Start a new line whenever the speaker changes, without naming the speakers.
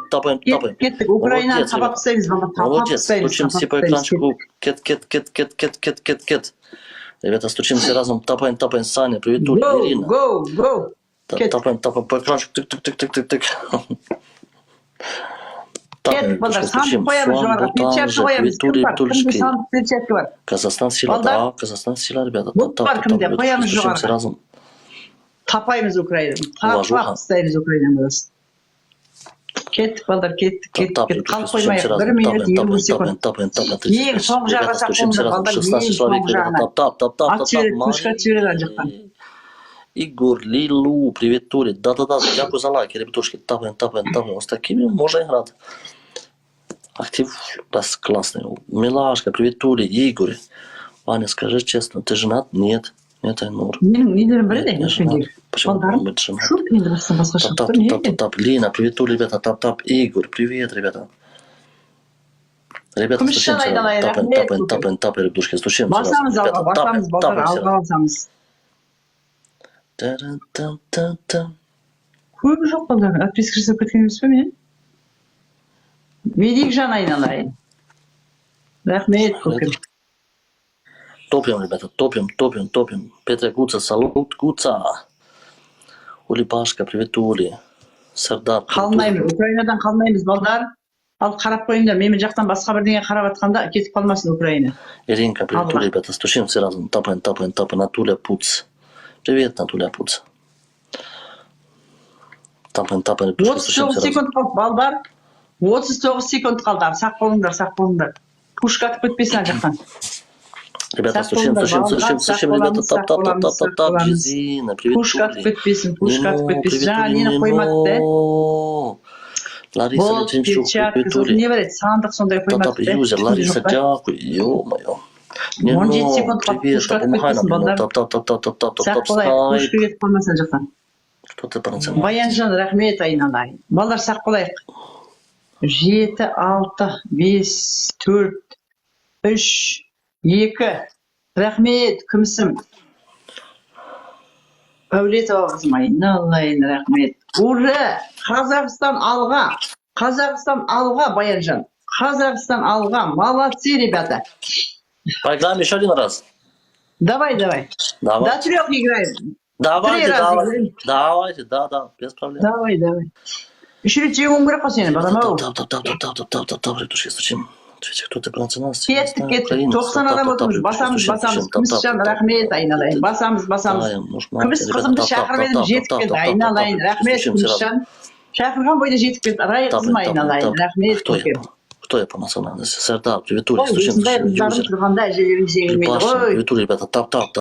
тапаем.
Кеттік, Украинаны табап тастаймыз,
Молодец, стучимся по экранчику. Кет. Ребята, стучимся разом, тапаем, Саня, привет, Ирина.
Go.
Тапаем по экранчику, тык.
Кет, балдар, сандық қоямыз жоғарға, перчатка қоямыз. Кім бар? Кімде сандық перчатка бар?
Казахстан сила, да, Казахстан сила, ребята.
Вот бар кімде, қоямыз
Стучимся
жоғарға.
разом.
Тапаймыз Украинаны. Тапап тастаймыз Украинаны. Кеттік, балдар, кеттік. Қалып қоймайық. 1 минут 20 секунд. Ең соңғы жағға сақ болыңдар, балдар, ең соңғы жағына. Ат жібереді, көшке ат жібереді ан жақтан.
Игорь, Лилу, привет, Толи. Да, дякую за лайки, ребятушки. Тапаем. Вот с такими можно играть. Актив классный. Милашка, привет, Толи. Игорь. Ваня, скажи честно, ты женат? Нет, Айнур.
Менің нелерім бір еді, нешендер.
Почему быть женат?
Шут енді басқа шықты.
Тап. Лина, привет, Толи, ребята. Тап. Игорь, привет, ребята. Ребята, стучимся. Тапаем, ребятушки, стучимся.
Басамыз алға, басамыз, балдар, алға басамыз. Көбі жоқ балдар, отписка жасап кеткен емес пе мен? Медик жан айналайын. Рахмет, көкем.
Топим, ребята, топим. Петра Гуца, салют, Гуца. Ули Пашка, привет, Ули. Сардар.
Қалмаймыз, Украинадан қалмаймыз, балдар. Ал қарап қойыңдар, мен жақтан басқа бірдеңе қарап атқанда кетіп қалмасын Украина.
Иринка, привет, Ули, ребята, стучимся разом. Тапаем. Натуля Пуц. Привет, Натуля Пуц. Тапаем.
39 секунд қалды, балдар. 39 секунд қалды. Сақ болыңдар. Пушка атып кетпесін ан жақтан.
Ребята, стучим, ребята, тап, Жизина, привет,
Пушка атып кетпесін. Жаңа нені қоймады,
Лариса Летинчук, привет, Ули.
Не береді, сандық сондай қоймады.
Юзер, Лариса, дякую, ё-моё.
17 секунд қалды, пушка атып кетпесін, балдар. Сақ болайық, пушка кетіп қалмасын жақтан.
Что ты процент?
Баянжан, рахмет айналайын. Балдар сақ болайық. 7, 6, 5, 4, 3, 2. Рахмет, кімсім? Әулетова қызым айналайын, рахмет. Ура! Қазақстан алға, Баянжан. Қазақстан алға. Молодцы, ребята.
Поиграем еще один раз.
Давай. До 3 играем.
Давайте, да, без проблем.
Давай. Еще рет жегім керек қой сені, бадам-ау.
Тап, ребятушки, стучим. Кто ты про нас?
Кеттік. 90 адам отырмыз. Басамыз. Күмісжан, рахмет, айналайын. Басамыз. Күміс қызымды шақырып едім, жетіп келді, айналайын. Рахмет, Күмісжан. Шақырған бойда жетіп келді, рай қызым, айналайын. Рахмет, көкем.
Кто я по национальности? Сардар, привет, Ули, стучим.
Осындай қыздарым тұрғанда әжелерің жеңілмейді ғой.
Привет, ребята, тап.